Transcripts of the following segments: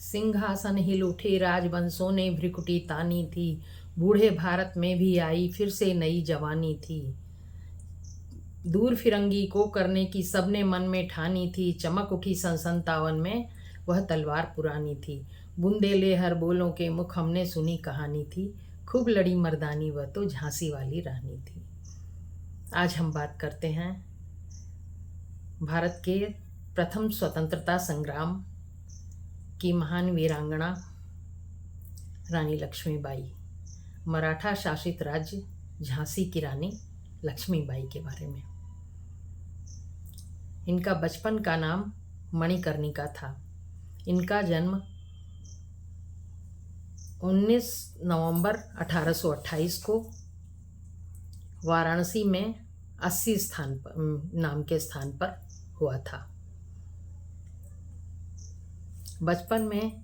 सिंहासन हिल उठे, राजवंशों ने भ्रिकुटी तानी थी। बूढ़े भारत में भी आई फिर से नई जवानी थी। दूर फिरंगी को करने की सबने मन में ठानी थी। चमक उठी सन 57 में, वह तलवार पुरानी थी। बुंदेले हर बोलों के मुख, हमने सुनी कहानी थी। खूब लड़ी मर्दानी, वह तो झांसी वाली रानी थी। आज हम बात करते हैं भारत के प्रथम स्वतंत्रता संग्राम की महान वीरांगना रानी लक्ष्मीबाई, मराठा शासित राज्य झांसी की रानी लक्ष्मीबाई के बारे में। इनका बचपन का नाम मणिकर्णिका था। इनका जन्म 19 नवंबर 1828 को वाराणसी में 80 स्थान पर नाम के स्थान पर हुआ था। बचपन में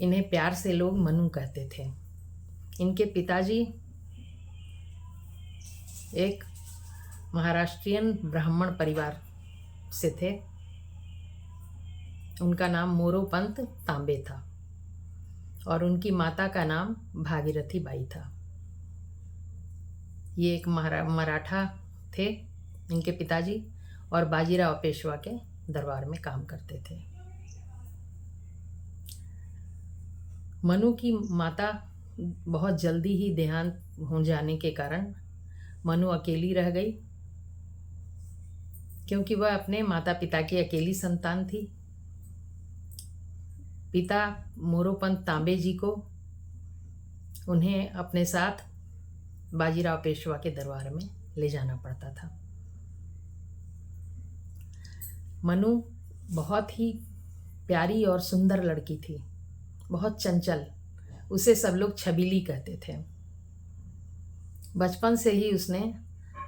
इन्हें प्यार से लोग मनु कहते थे। इनके पिताजी एक महाराष्ट्रियन ब्राह्मण परिवार से थे। उनका नाम मोरोपंत तांबे था और उनकी माता का नाम भागीरथी बाई था। ये एक मराठा थे इनके पिताजी, और बाजीराव पेशवा के दरबार में काम करते थे। मनु की माता बहुत जल्दी ही देहांत हो जाने के कारण मनु अकेली रह गई, क्योंकि वह अपने माता पिता की अकेली संतान थी। पिता मोरोपंत तांबे जी को उन्हें अपने साथ बाजीराव पेशवा के दरबार में ले जाना पड़ता था। मनु बहुत ही प्यारी और सुंदर लड़की थी, बहुत चंचल। उसे सब लोग छबीली कहते थे। बचपन से ही उसने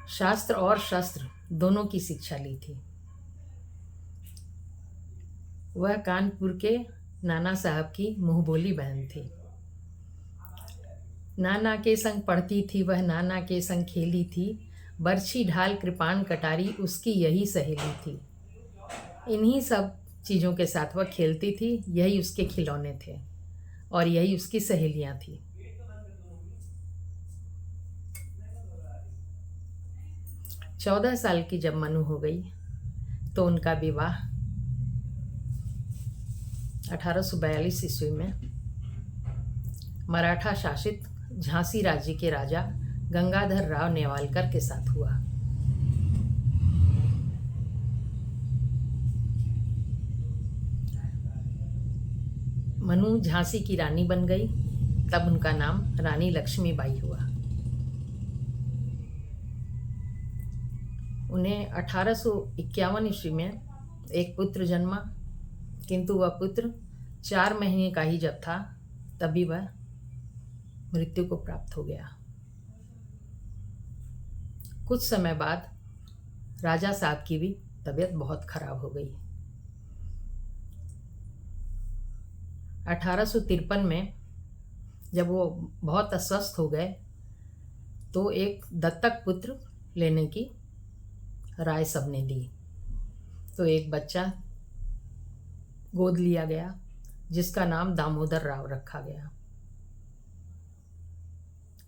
शास्त्र और शस्त्र दोनों की शिक्षा ली थी। वह कानपुर के नाना साहब की मुंहबोली बहन थी। नाना के संग पढ़ती थी वह, नाना के संग खेली थी। बरछी ढाल कृपाण कटारी उसकी यही सहेली थी। इन्हीं सब चीज़ों के साथ वह खेलती थी। यही उसके खिलौने थे और यही उसकी सहेलियां थी। चौदह साल की जब मनु हो गई तो उनका विवाह 1842 ईस्वी में मराठा शासित झांसी राज्य के राजा गंगाधर राव नेवालकर के साथ हुआ। मनु झांसी की रानी बन गई, तब उनका नाम रानी लक्ष्मीबाई हुआ। उन्हें 1851 ईस्वी में एक पुत्र जन्मा, किंतु वह पुत्र 4 महीने का ही जब था तभी वह मृत्यु को प्राप्त हो गया। कुछ समय बाद राजा साहब की भी तबीयत बहुत खराब हो गई। 1853 में जब वो बहुत अस्वस्थ हो गए तो एक दत्तक पुत्र लेने की राय सबने दी। तो एक बच्चा गोद लिया गया जिसका नाम दामोदर राव रखा गया।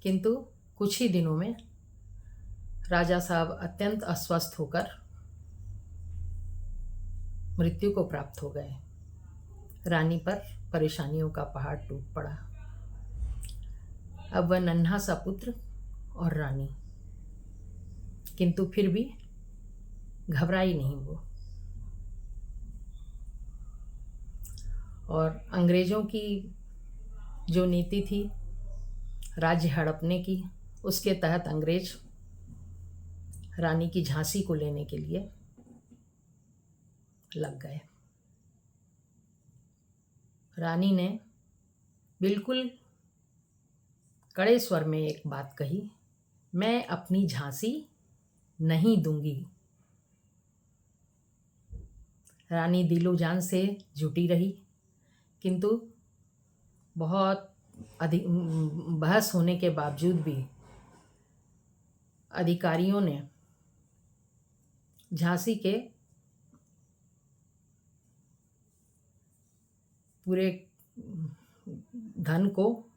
किंतु कुछ ही दिनों में राजा साहब अत्यंत अस्वस्थ होकर मृत्यु को प्राप्त हो गए। रानी पर परेशानियों का पहाड़ टूट पड़ा। अब वह नन्हा सा पुत्र और रानी, किंतु फिर भी घबराई नहीं वो। और अंग्रेज़ों की जो नीति थी राज्य हड़पने की, उसके तहत अंग्रेज रानी की झांसी को लेने के लिए लग गए। रानी ने बिल्कुल कड़े स्वर में एक बात कही, मैं अपनी झांसी नहीं दूंगी। रानी दिलो जान से जुटी रही, किंतु बहुत अधिक बहस होने के बावजूद भी अधिकारियों ने झांसी के पूरे धन को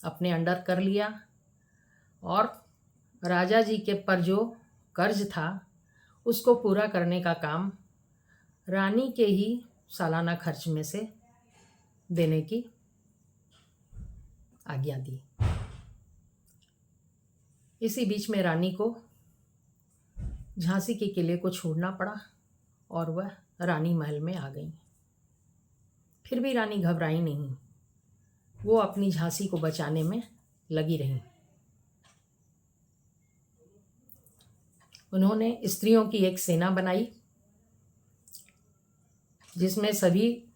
अपने अंडर कर लिया और राजा जी के पर जो कर्ज था उसको पूरा करने का काम रानी के ही सालाना खर्च में से देने की आज्ञा दी। इसी बीच में रानी को झांसी के किले को छोड़ना पड़ा और वह रानी महल में आ गई। फिर भी रानी घबराई नहीं, वो अपनी झांसी को बचाने में लगी रहीं। उन्होंने स्त्रियों की एक सेना बनाई जिसमें सभी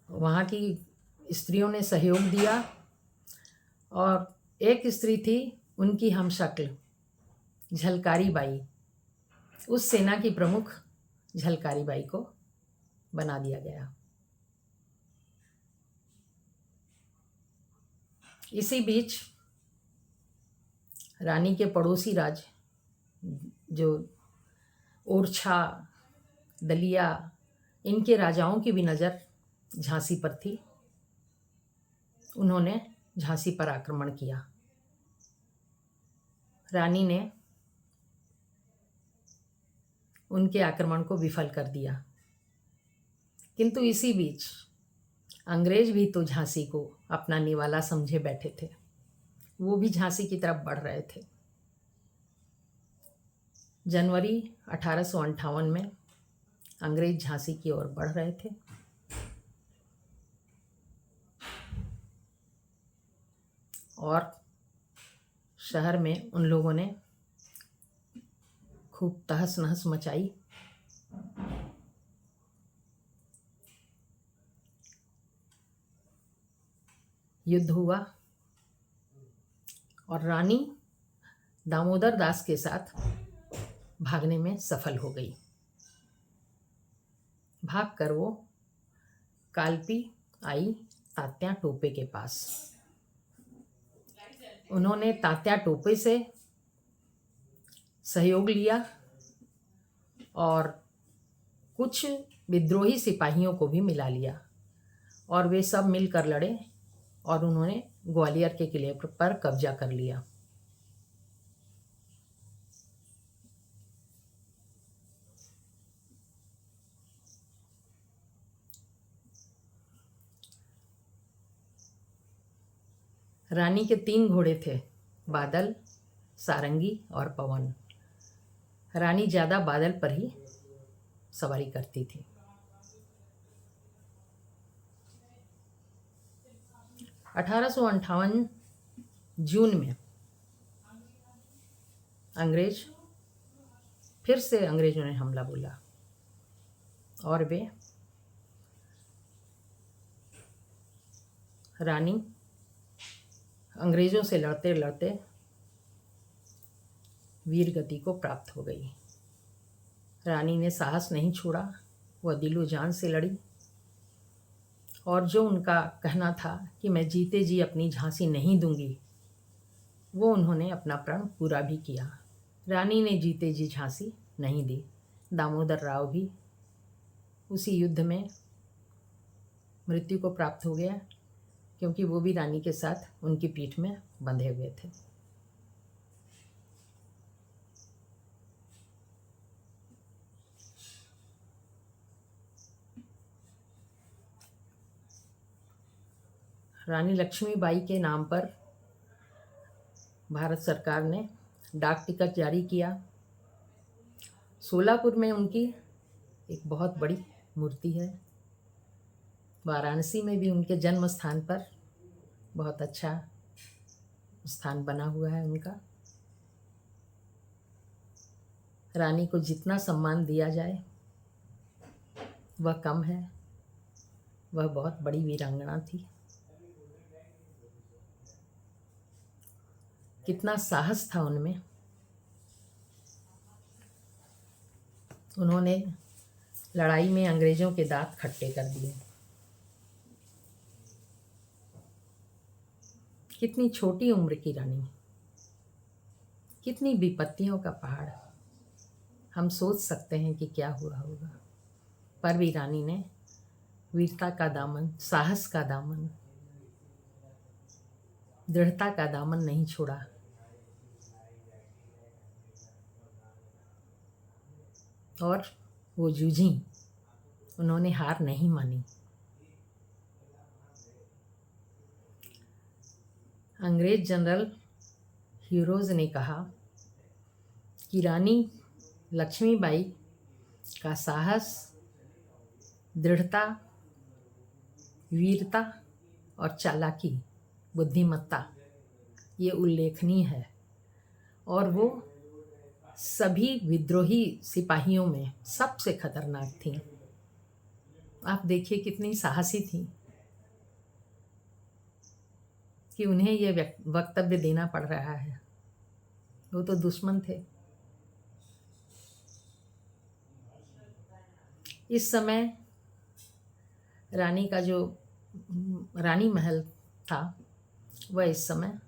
वहाँ की स्त्रियों ने सहयोग दिया और एक स्त्री थी उनकी हमशक्ल झलकारी बाई। उस सेना की प्रमुख झलकारी बाई को बना दिया गया। इसी बीच रानी के पड़ोसी राज जो ओरछा, दलिया, इनके राजाओं की भी नज़र झांसी पर थी। उन्होंने झांसी पर आक्रमण किया। रानी ने उनके आक्रमण को विफल कर दिया। किंतु इसी बीच अंग्रेज भी तो झांसी को अपना निवाला समझे बैठे थे। वो भी झांसी की तरफ बढ़ रहे थे। जनवरी 1858 में अंग्रेज झांसी की ओर बढ़ रहे थे। और शहर में उन लोगों ने खूब तहस नहस मचाई। युद्ध हुआ और रानी दामोदर दास के साथ भागने में सफल हो गई। भागकर वो कालपी आई तात्या टोपे के पास। उन्होंने तात्या टोपे से सहयोग लिया और कुछ विद्रोही सिपाहियों को भी मिला लिया और वे सब मिलकर लड़े और उन्होंने ग्वालियर के किले पर कब्जा कर लिया। रानी के 3 घोड़े थे, बादल, सारंगी और पवन। रानी ज़्यादा बादल पर ही सवारी करती थी। 1858 जून में अंग्रेजों ने हमला बोला और वे रानी अंग्रेजों से लड़ते लड़ते वीर गति को प्राप्त हो गई। रानी ने साहस नहीं छोड़ा, वह दिलो जान से लड़ी और जो उनका कहना था कि मैं जीते जी अपनी झांसी नहीं दूंगी, वो उन्होंने अपना प्रण पूरा भी किया। रानी ने जीते जी झांसी नहीं दी। दामोदर राव भी उसी युद्ध में मृत्यु को प्राप्त हो गया क्योंकि वो भी रानी के साथ उनकी पीठ में बंधे हुए थे। रानी लक्ष्मीबाई के नाम पर भारत सरकार ने डाक टिकट जारी किया। सोलापुर में उनकी एक बहुत बड़ी मूर्ति है। वाराणसी में भी उनके जन्म स्थान पर बहुत अच्छा स्थान बना हुआ है उनका। रानी को जितना सम्मान दिया जाए वह कम है। वह बहुत बड़ी वीरांगना थी। कितना साहस था उनमें। उन्होंने लड़ाई में अंग्रेजों के दांत खट्टे कर दिए। कितनी छोटी उम्र की रानी, कितनी विपत्तियों का पहाड़। हम सोच सकते हैं कि क्या हुआ होगा, पर भी रानी ने वीरता का दामन, साहस का दामन, दृढ़ता का दामन नहीं छोड़ा। और वो जूझी, उन्होंने हार नहीं मानी। अंग्रेज जनरल हीरोज ने कहा कि रानी लक्ष्मीबाई का साहस, दृढ़ता, वीरता और चालाकी, बुद्धिमत्ता ये उल्लेखनीय है। और वो सभी विद्रोही सिपाहियों में सबसे खतरनाक थी। आप देखिए कितनी साहसी थी कि उन्हें ये वक्तव्य देना पड़ रहा है। वो तो दुश्मन थे। इस समय रानी का जो रानी महल था वह इस समय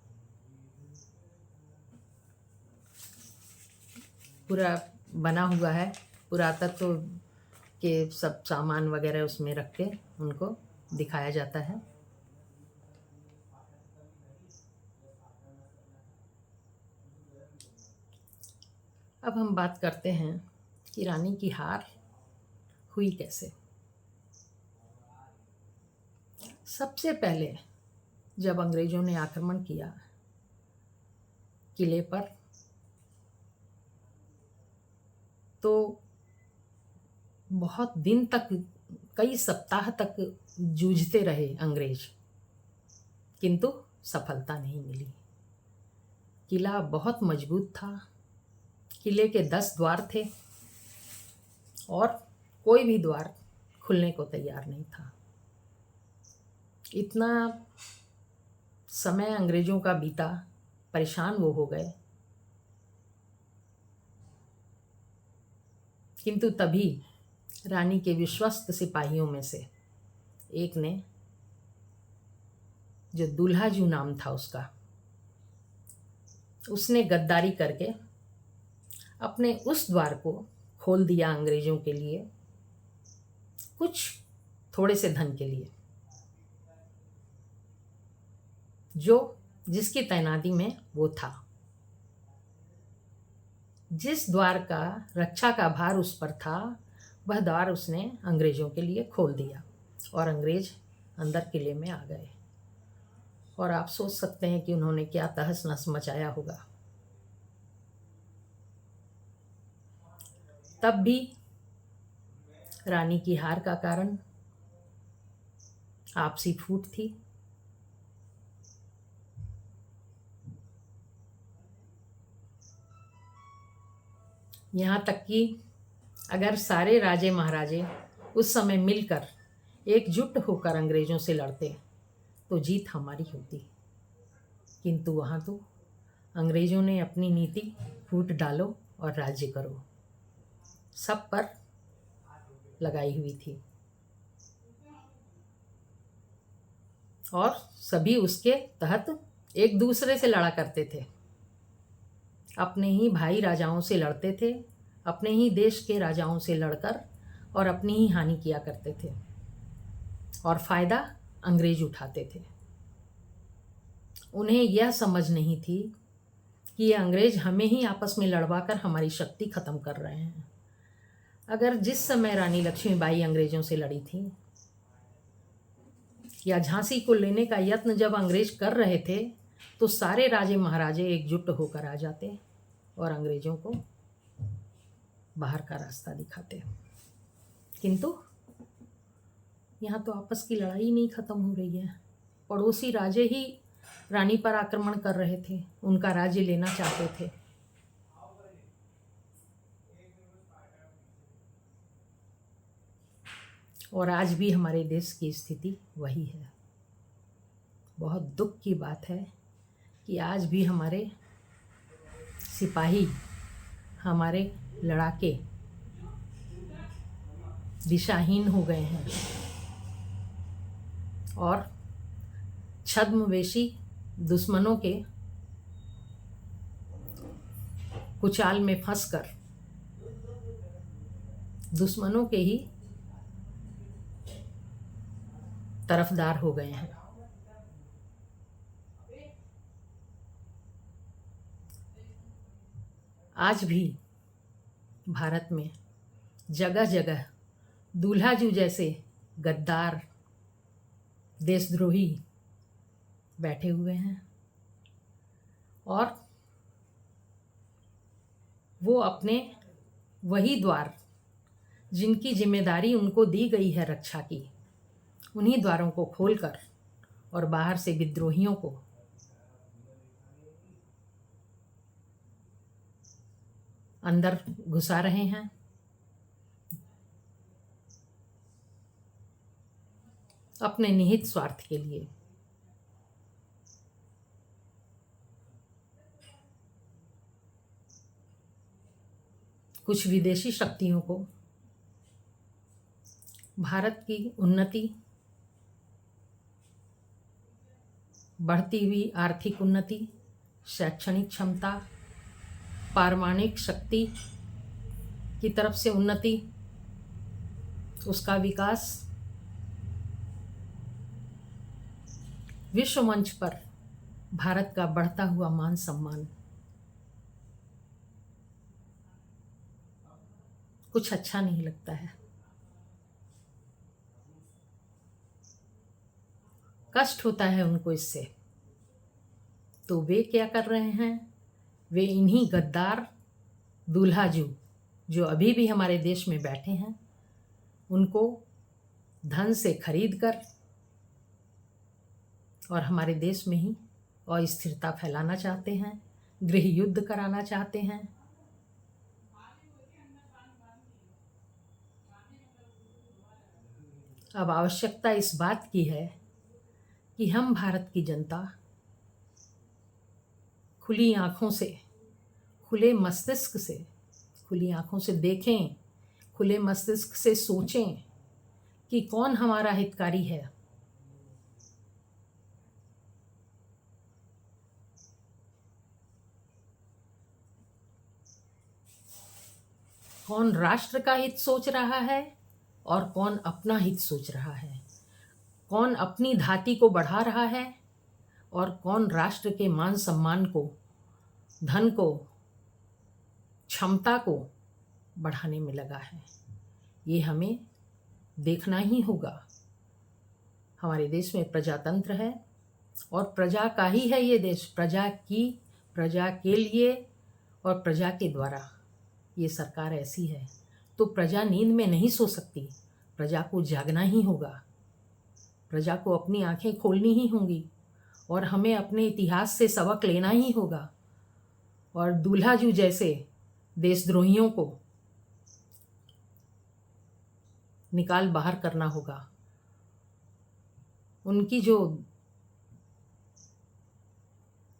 पूरा बना हुआ है। पुरातत्व के सब सामान वगैरह उसमें रख के उनको दिखाया जाता है। अब हम बात करते हैं कि रानी की हार हुई कैसे। सबसे पहले जब अंग्रेजों ने आक्रमण किया किले पर, तो बहुत दिन तक, कई सप्ताह तक जूझते रहे अंग्रेज, किंतु सफलता नहीं मिली। किला बहुत मजबूत था। किले के 10 द्वार थे और कोई भी द्वार खुलने को तैयार नहीं था। इतना समय अंग्रेजों का बीता, परेशान वो हो गए। किंतु तभी रानी के विश्वस्त सिपाहियों में से एक ने, जो दुल्हाजू नाम था उसका, उसने गद्दारी करके अपने उस द्वार को खोल दिया अंग्रेजों के लिए, कुछ थोड़े से धन के लिए, जिसकी तैनाती में वो था। जिस द्वार का रक्षा का भार उस पर था, वह द्वार उसने अंग्रेजों के लिए खोल दिया और अंग्रेज अंदर किले में आ गए। और आप सोच सकते हैं कि उन्होंने क्या तहस नहस मचाया होगा। तब भी रानी की हार का कारण आपसी फूट थी। यहाँ तक कि अगर सारे राजे महाराजे उस समय मिलकर एकजुट होकर अंग्रेजों से लड़ते तो जीत हमारी होती। किंतु वहाँ तो अंग्रेजों ने अपनी नीति फूट डालो और राज्य करो सब पर लगाई हुई थी और सभी उसके तहत एक दूसरे से लड़ा करते थे। अपने ही भाई राजाओं से लड़ते थे, अपने ही देश के राजाओं से लड़कर और अपनी ही हानि किया करते थे और फ़ायदा अंग्रेज उठाते थे। उन्हें यह समझ नहीं थी कि ये अंग्रेज हमें ही आपस में लड़वा कर हमारी शक्ति ख़त्म कर रहे हैं। अगर जिस समय रानी लक्ष्मीबाई अंग्रेज़ों से लड़ी थी या झांसी को लेने का यत्न जब अंग्रेज कर रहे थे, तो सारे राजे महाराजे एकजुट होकर आ जाते और अंग्रेज़ों को बाहर का रास्ता दिखाते। किंतु यहाँ तो आपस की लड़ाई नहीं ख़त्म हो रही है। पड़ोसी राजे ही रानी पर आक्रमण कर रहे थे, उनका राज्य लेना चाहते थे। और आज भी हमारे देश की स्थिति वही है। बहुत दुख की बात है कि आज भी हमारे सिपाही, हमारे लड़ाके दिशाहीन हो गए हैं और छद्मवेशी दुश्मनों के कुचाल में फंसकर दुश्मनों के ही तरफदार हो गए हैं। आज भी भारत में जगह जगह दूल्हाजू जैसे गद्दार देशद्रोही बैठे हुए हैं और वो अपने वही द्वार जिनकी जिम्मेदारी उनको दी गई है रक्षा की, उन्हीं द्वारों को खोलकर और बाहर से विद्रोहियों को अंदर घुसा रहे हैं। अपने निहित स्वार्थ के लिए। कुछ विदेशी शक्तियों को भारत की उन्नति, बढ़ती हुई आर्थिक उन्नति, शैक्षणिक क्षमता, पारमाणविक शक्ति की तरफ से उन्नति, उसका विकास, विश्व मंच पर भारत का बढ़ता हुआ मान सम्मान कुछ अच्छा नहीं लगता है। कष्ट होता है उनको इससे। तो वे क्या कर रहे हैं? वे इन्हीं गद्दार दूल्हाजू जो अभी भी हमारे देश में बैठे हैं, उनको धन से खरीद कर और हमारे देश में ही अस्थिरता फैलाना चाहते हैं, गृह युद्ध कराना चाहते हैं। अब आवश्यकता इस बात की है कि हम भारत की जनता खुली आँखों से, खुले मस्तिष्क से, खुली आँखों से देखें, खुले मस्तिष्क से सोचें कि कौन हमारा हितकारी है। कौन राष्ट्र का हित सोच रहा है और कौन अपना हित सोच रहा है। कौन अपनी धाती को बढ़ा रहा है और कौन राष्ट्र के मान सम्मान को, धन को, क्षमता को बढ़ाने में लगा है। ये हमें देखना ही होगा। हमारे देश में प्रजातंत्र है और प्रजा का ही है ये देश। प्रजा की, प्रजा के लिए और प्रजा के द्वारा ये सरकार ऐसी है। तो प्रजा नींद में नहीं सो सकती। प्रजा को जागना ही होगा। प्रजा को अपनी आंखें खोलनी ही होंगी और हमें अपने इतिहास से सबक लेना ही होगा और दूल्हाजू जैसे देशद्रोहियों को निकाल बाहर करना होगा। उनकी जो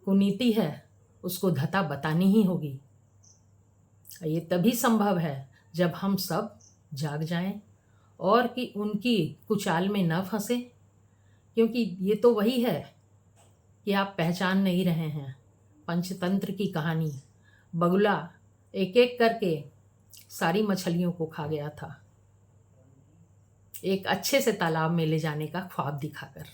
कुनीति है उसको धता बतानी ही होगी। ये तभी संभव है जब हम सब जाग जाएं और कि उनकी कुचाल में न फंसे, क्योंकि ये तो वही है कि आप पहचान नहीं रहे हैं। पंचतंत्र की कहानी, बगुला एक एक करके सारी मछलियों को खा गया था, एक अच्छे से तालाब में ले जाने का ख्वाब दिखाकर।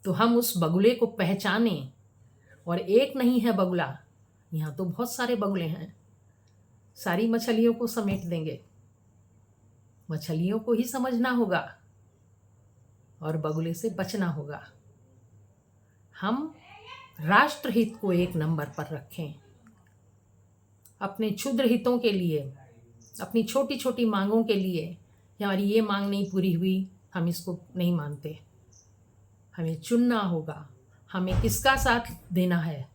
तो हम उस बगुले को पहचानें। और एक नहीं है बगुला, यहाँ तो बहुत सारे बगुले हैं। सारी मछलियों को समेट देंगे। मछलियों को ही समझना होगा और बगुले से बचना होगा। हम राष्ट्रहित को एक नंबर पर रखें। अपने क्षुद्र हितों के लिए, अपनी छोटी छोटी मांगों के लिए, हमारी ये मांग नहीं पूरी हुई, हम इसको नहीं मानते। हमें चुनना होगा, हमें किसका साथ देना है,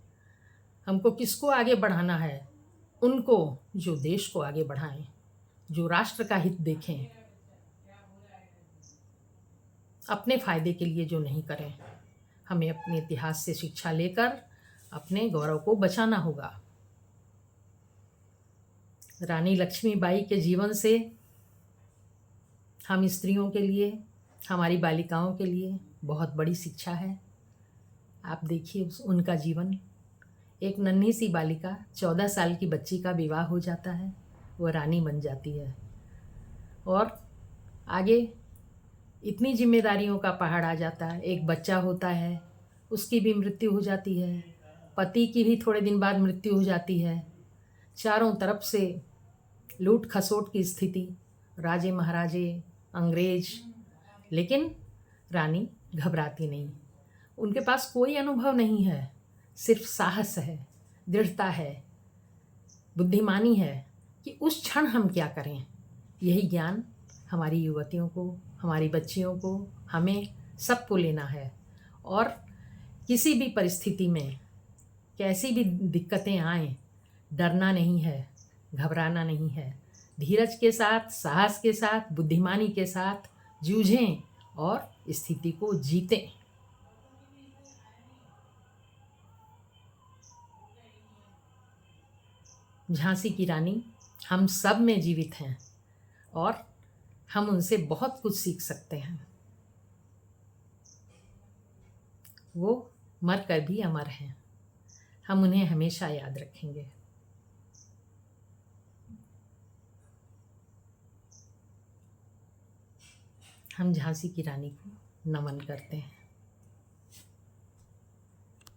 हमको किसको आगे बढ़ाना है। उनको जो देश को आगे बढ़ाएं, जो राष्ट्र का हित देखें, अपने फायदे के लिए जो नहीं करें। हमें अपने इतिहास से शिक्षा लेकर अपने गौरव को बचाना होगा। रानी लक्ष्मीबाई के जीवन से हम स्त्रियों के लिए, हमारी बालिकाओं के लिए बहुत बड़ी शिक्षा है। आप देखिए उनका जीवन। एक नन्ही सी बालिका, 14 साल की बच्ची का विवाह हो जाता है, वो रानी बन जाती है और आगे इतनी जिम्मेदारियों का पहाड़ आ जाता है। एक बच्चा होता है, उसकी भी मृत्यु हो जाती है, पति की भी थोड़े दिन बाद मृत्यु हो जाती है। चारों तरफ से लूट खसोट की स्थिति, राजे महाराजे, अंग्रेज, लेकिन रानी घबराती नहीं। उनके पास कोई अनुभव नहीं है, सिर्फ साहस है, दृढ़ता है, बुद्धिमानी है कि उस क्षण हम क्या करें। यही ज्ञान हमारी युवतियों को, हमारी बच्चियों को, हमें सबको लेना है। और किसी भी परिस्थिति में कैसी भी दिक्कतें आएं, डरना नहीं है, घबराना नहीं है। धीरज के साथ, साहस के साथ, बुद्धिमानी के साथ जूझें और स्थिति को जीतें। झांसी की रानी हम सब में जीवित हैं और हम उनसे बहुत कुछ सीख सकते हैं। वो मर कर भी अमर हैं, हम उन्हें हमेशा याद रखेंगे। हम झांसी की रानी को नमन करते हैं।